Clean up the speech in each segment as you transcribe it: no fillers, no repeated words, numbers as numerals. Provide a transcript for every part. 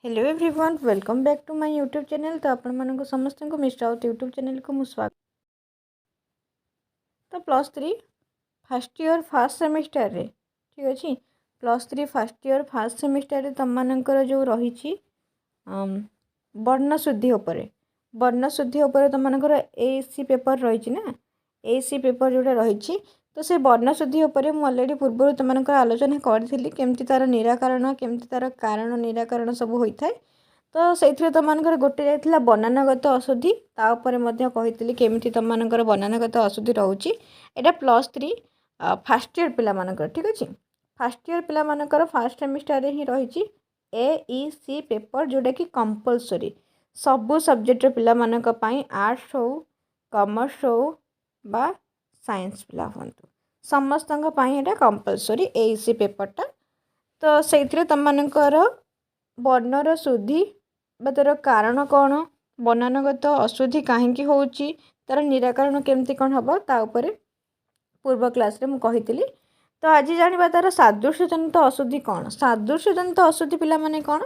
Hello everyone welcome back to my YouTube channel. तो आपण मानक समस्त को मिस्टर आउट यूट्यूब चैनल को स्वागत। तो +3 फर्स्ट ईयर फर्स्ट सेमिस्टर रे ठीक अच्छे +3 फर्स्ट ईयर फर्स्ट सेमिस्टर रे तुम मानकर जो रही वर्णशुद्धि वर्णशुद्धि तुम मानकर एसी पेपर रही ना एसी पेपर जोटा रही तो से वर्णशुद्धि मुझे अलरेडी पूर्व तुम आलोचना करी केमती तार निराकरण केमती तार कारण निराकरण सब होता है। तो से तुम गोटे जाइए बनानगत अशुद्धि कही केमी तुम मानकर बनानगत अशुद्धि रोचे यहाँ +3 फर्स्ट ईयर पिला ठीक अच्छे फर्स्ट ईयर पिला फर्स्ट सेमिस्टर ही रही एईसी पेपर जोटा कि कंपलसरी सबू सब्जेक्ट पिला आर्ट्स हो कॉमर्स हो बा साइंस पिला हूँ समस्त यहाँ कंपलसरी एईसी पेपरटा। तो से तुम मानकर वर्णर शुद्धि तार कारण कौन बनानगत अशुद्धि कहीं हो तार निराकरण केमती कौन हम तापर पूर्व क्लास रे मु कही। तो आज जाना तार सादृश्य जनित अशुद्धि कौन सादृश्य जनित अशुद्धि पिला माने कौन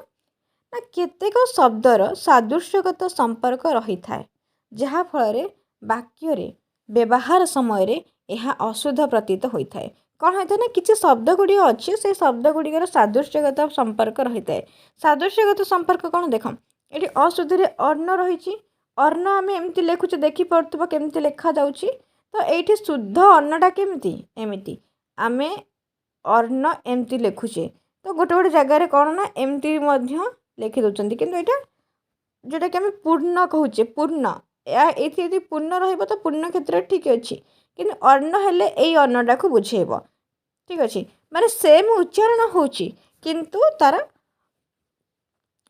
ना केतेक शब्दर सादृश्यगत संपर्क रही थाए जहाँ फल वाक्य व्यवहार समय यह अशुद्ध प्रतीत होता है। कौन होता है ना किसी शब्द गुड़ी अच्छे से शब्द गुड़िकर सादृश्यगत संपर्क रही है। सादृश्यगत संपर्क कौन देख ये अशुद्धि अर्ण रही अर्ण आम एमती लिखुचे देखिपे केमती लिखा जाऊँगी। तो ये शुद्ध अन्नटा केमती एमती आम अर्ण एमती लिखुचे तो गोटे गोटे जगार कौन ना एमती लिखि दौरान कि यहाँ जोटा कि आम पूर्ण कहूचे पूर्ण ये पूर्ण रही पूर्ण क्षेत्र ठीक अच्छे कि अर्ण हेले यही अन्नटा को बुझेब ठीक अच्छे माने सेम उच्चारण होची किंतु तार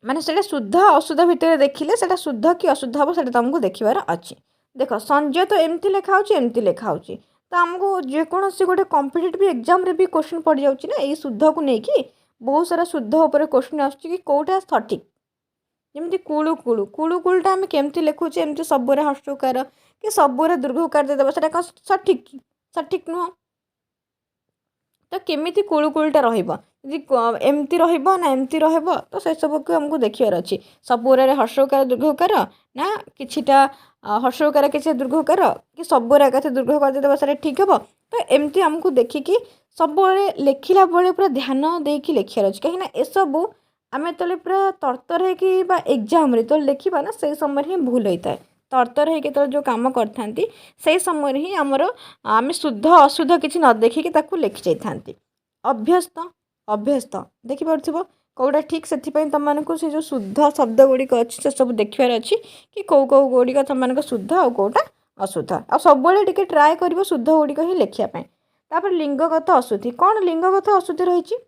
माने से शुद्ध अशुद्ध भितर देखिले से शुद्ध कि अशुद्ध हम से तुमको देखार अच्छे। देख संजय तो एमती लिखा एमती लिखा तो आमको जेकोसी गोटे कॉम्पिटिटिव एग्जाम रे भी क्वेश्चन पड़ जाऊँगी ना ये शुद्ध को लेकिन बहुत सारा शुद्ध उपर क्वेश्चन आसूँ कौटा सठिक जमी कुलु कुलु कुलु कुलटा आम केमती लिखुचे एमती सबुरे हर्षकार कि सबुरे दीर्घकार देदेव से सठिक सठिक नुह तो केमिति कुलु कुलटा एमती ना एमती तो से सब को आमको देखार अच्छे सबुरे हर्षकार दीर्घकार ना किछिटा हर्षकार किसी दीर्घकार कि सबुरे एकाथे दीर्घकार देदेव से ठीक हे। तो एमती आमको देखिकी सब लिखला बेले पूरा ध्यान देकी लिखार अच्छे कहीं ए सबू आम जो पूरा तरतर हो एग्जाम तो लिखा ना से समय ही भूल होता है तरतर हो जो कम करते से समय ही आमर आम शुद्ध अशुद्ध किसी न देखिकी लिखि जाती अभ्यस्त अभ्यस्त देखिपे कौटा ठीक से तुमको से जो शुद्ध शब्द गुड़िक अच्छी से सब देखार अच्छी कि कौ कौ गुड़िक तुम शुद्ध आ कौटा अशुद्ध आ सब ट्राए कर शुद्ध गुड़िक ही लिखापी। तापर लिंगगत अशुद्धि कौन लिंगगत अशुद्धि रही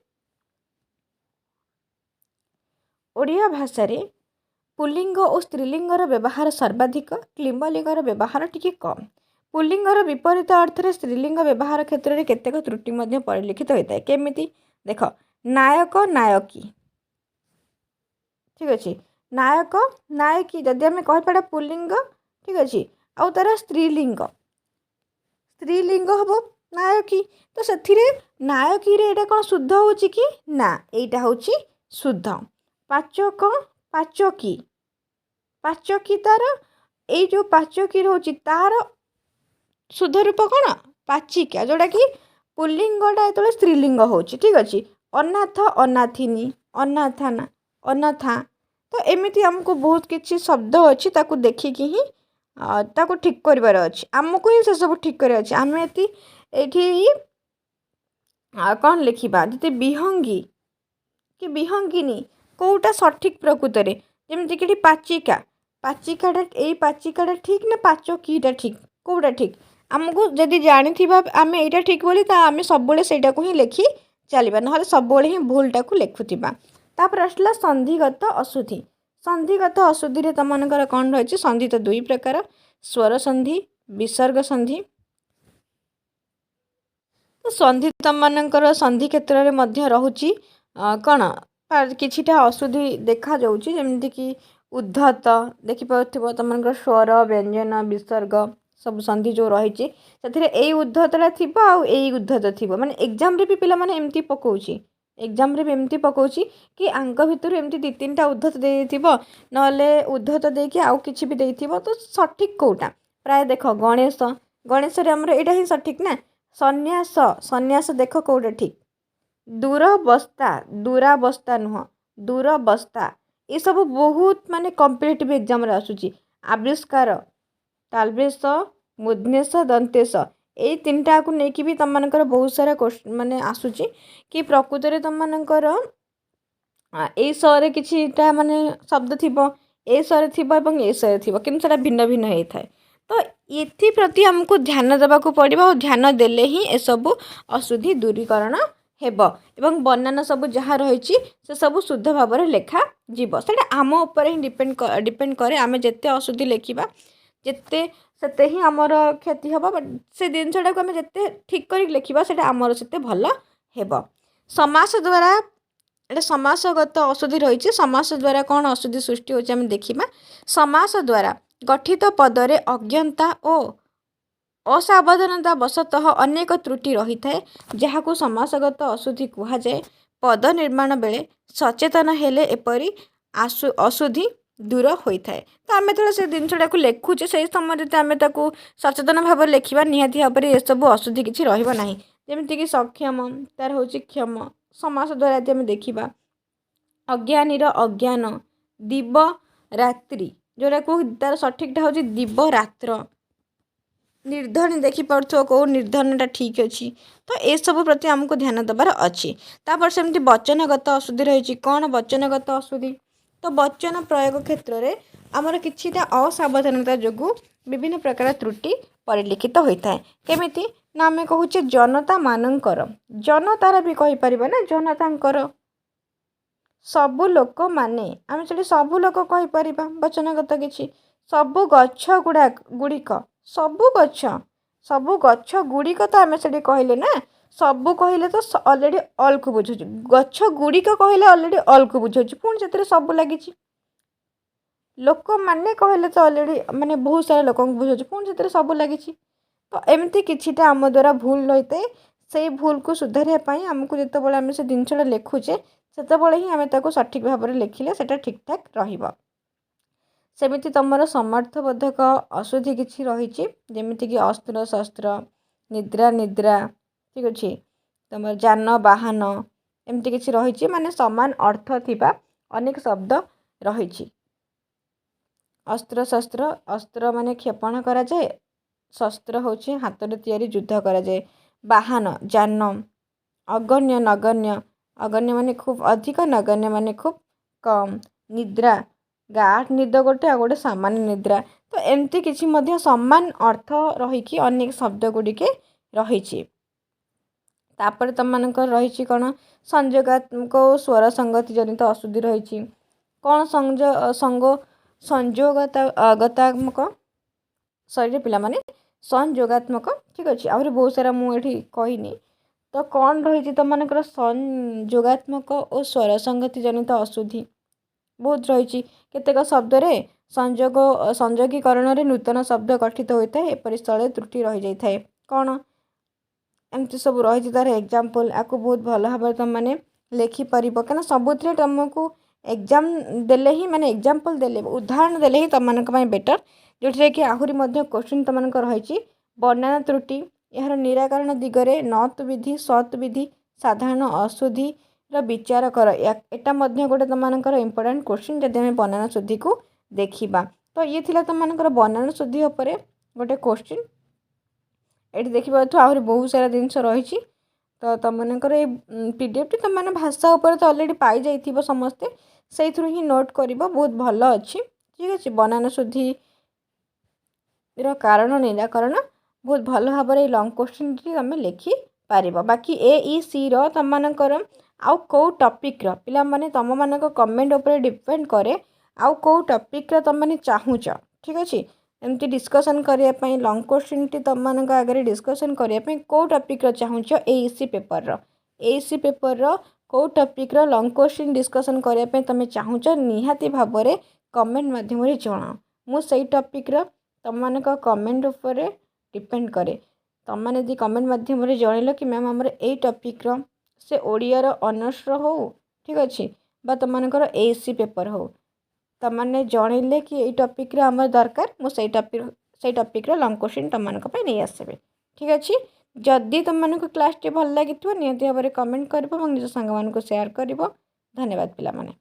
ओडिया भाषा रे पुल्लिंग और स्त्रीलिंगर व्यवहार सर्वाधिक क्लिंबलिंगर व्यवहार टिके कम पुल्लिंगर विपरीत अर्थ रे स्त्रीलिंग व्यवहार क्षेत्र में केतेक त्रुटि परिलक्षित होता है केमिति देख नायक नायकी ठीक अच्छे नायक नायकी जदि आम कहीपड़ा पुल्लिंग ठीक अच्छे आउ तार स्त्रीलिंग स्त्रीलिंग हम नायकी तो से नायकी रे एटा कौन शुद्ध हो कि ना एटा हूँ शुद्ध पाचक पाचकी पाचकी तार ये जो पाचकी रोचे तार शुद्ध रूप कौन पाचिका जोटा कि पुल्लिंगटा जो स्त्रीलिंग हो ठीक अच्छे अनाथ अनाथिनी अनाथाना अनाथा तो एमती आमको बहुत किसी शब्द अच्छी ताकू देखिकी ही ताकू ठीक कर अच्छे आमको ही से सब ठीक कर अच्छे आम ये कौन लिखा जी विहंगी कि विहंगिनी कौटा सठिक प्रकृत में जमीक पाचिका पाचिकाटा यही पाचिकाटा ठीक ना पाचकीटा ठीक कौटा ठीक आमको जदि जानी आम यहाँ ठीक बोली आम सब ही लिखि चलवा ना सब ही भूलटा को लिखुवा। तापर आसला संधिगत अशुद्धि संधिगत अशुद्धि तुम मानकर कौन रही संधि तो दुई प्रकार स्वर संधि विसर्ग संधि। तो संधि तुम मानकर संधि क्षेत्र में रोचे कौन किछिटा अशुद्धि देखा जाऊँगी जमीक उद्धत देखिपे तुम स्वर व्यंजन विसर्ग सब संधि जो रही से उद्धतटा थी आई उद्धत थी माने एग्जाम रे भी पिला माने एमती पकाउची एग्जाम रे भी एमती पकाउछि कि आंक भितर एमती 2-3टा उद्धत दे देथिबो नले उद्धत देकी आउ किछि भी देथिबो तो सठिक कोउटा प्राय देख गणेश गणेश रे हमर एटा ही सठिक ना सन्यास सन्यास देख कोउटा ठीक दूरावस्था नुह दूरवस्था ये सब बहुत माने कॉम्पिटिटिव एग्जाम रे आसुची आविष्कार तालवेश मुद्नेश दंतेश ये 3टा को नेकी भी तुम मानकर बहुत सारा माने आसुची कि प्रकृत रे तुम मानकर ए सरे किछिटा माने शब्द थिबो ए सरे थिबो एवं ए सरे थिबो किंतु सेटा भिन्न भिन्न हेइ थाए तो एथि प्रति हमको ध्यान देबा को पड़िबा और ध्यान देले ही ए सब अशुद्धि दूरीकरण हेबो एवं बनाना सब जहाँ रही से सब शुद्ध भाव में लेखा जीव सेटा आम उपर ही डिपेंड करे आमे जेते अशुद्धि लेखिबा जेते सेते ही आमर क्षति हम बट से जिनटा को आम जिते ठीक कर लिखा से आमर से भल हेब समास द्वारा एटा समासगत अशुद्धि रही समास द्वारा कौन अशुद्धि सृष्टि होम देखा समास द्वारा गठित पदरे अज्ञता और असावधानता वशतः अनेक त्रुटि रही है जहाँ को समासगत अशुद्धि कहुए पद निर्माण बेले सचेतन हेले एपरी अशुद्धि दूर होता है तो आम जो से जिनटा को लिखुचे से समय आम सचेतन भाव लिखा निहाती भाव में ये सब अशुद्धि किसी रही जमीक सक्षम तार हूँ क्षम समास द्वारा यदि आम देखा अज्ञानी अज्ञान दिव रात्रि जोटा को तार सठिकटा हूँ दिव रात्र निर्धन देखिपे कौ निर्धनटा ठीक अच्छी तो ये सब प्रति आमको ध्यान देवार अच्छी तापर सेमती वचनगत अशुद्धि रही कौन वचनगत अशुद्धि तो वचन प्रयोग क्षेत्र में आमर किछिटा असावधानता जो विभिन्न प्रकार त्रुटि परिलिखित होता है केमिति ना आम कहूचे जनता मानकर जनतार भी कहीपर ना जनतांकर सबु लोक माने आम से सबु लोक कहीपर वचनगत किसी सबु गछ गुड़िक सबु गछ गुड़िक तो आम से कहले ना सबू कहले तो अलरेडी अल को बुझे गछ गुड़िक कहले अलरेडी अल को बुझे पुणी से सब लगी लोक मैंने कहले तो अलरेडी माने बहुत सारा लोक बुझे पुणी से सब लगी तो एमती किछिटा आम द्वारा भूल रही है से भूल को सुधारियापी आमको जिते आम से जिनसा लिखुचे से ही आम सठिक भाव में लिखिले से ठीक ठाक रहिबा सेमिति तुमर समर्थबोधक अशुद्धि किसी रही जमीक अस्त्र शस्त्र निद्रा निद्रा ठीक अच्छे तुम जान वाहन एमती किसी रही माने समान अर्थ थिबा अनेक शब्द रही अस्त्र शस्त्र अस्त्र माने क्षेपण करा जाए शस्त्र होचे हाथ रे तैयारी युद्ध करा जाए वाहन जान अगण्य नगण्य अगण्य माने खूब अधिक नगण्य माने खूब कम निद्रा गाढ़ निद गोटे आ गोटे सामान्य निद्रा तो एमती किसी मध्य समान अर्थ रही अनेक शब्द गुड़िके रही तापर तुम मानक रही कौन संयोगात्मक स्वर संगति जनित अशुद्धि रही कौन संयोगात्मक शरीर पिला माने संयोगात्मक ठीक अच्छे आहरी बहुत सारा मुझे कहनी तो कौन रही तुम मानकर संयोगात्मक और स्वर संगति जनित अशुद्धि बहुत रही केतेक शब्द रे संयोगीकरण नूतन शब्द गठित होता है एपरी स्थल त्रुटि रही जाए कौन एमती सब रही तार एग्जाम्पल आपको बहुत भल भाव तुम मैंने लिखिपर क्या सबुथ तुमको एग्जाम देले ही माने एग्जाम्पल देले उदाहरण देले ही तुम बेटर जो कि आहरी क्वेश्चन तुम रही वर्णना त्रुटि यार निराकरण दिगरे नत विधि सत विधि साधारण अशुद्धि विचार कर एटा गोटे तुम इंपोर्टाट क्वेश्चन जब आम वर्णना शुद्धि को देखा तो ये थी तुम वर्णना शुद्धि उपर गोटे क्वेश्चन ये देखिए आहरी बहुत सारा जिनस रही तो तुम पीडीएफ टी तुम भाषा उपर तो अलरेडी पाई जाइथिबो समस्ते से ही नोट कर बहुत भल अच्छी ठीक अच्छे वर्णना शुद्धि कारण निराकरण बहुत भल भाव में लंग क्वेश्चन तुम लिखि पार बाकी ए तुम आउ कौ टॉपिक पिला माने तुम मान कमेंट उपर डिपेंड करे आउ कौ टॉपिक तुम मैंने चाहूच ठीक अच्छे एमती डिस्कसन करने लंग क्वेश्चन टी तुम मान आगे डिस्कसन करने कौ टॉपिक चाहूच एईसी पेपर कौ टॉपिक लंग क्वेश्चन डिस्कसन करने तुम चाहूच निहाती भाव में कमेंट माध्यम जनाओ मुझे टॉपिक तुम मान कमेंट उपर डिपेंड करे तुम मैंने कमेंट माध्यम जनइल कि मैम आमर ए टॉपिक से ओडियार ऑनर्स हो ठीक अच्छे बा तुमकर एएससी पेपर हो तमने जनइले कि ये टॉपिक रे हमर दरकार मु से टॉपिक रे लॉन्ग क्वेश्चन तुम मानक पे नहीं आसबे ठीक अच्छे जदि तुम मानक क्लास टी भल लगी निहती भाव में कमेंट कर निज सांग मान शेयर कर धन्यवाद पिला माने।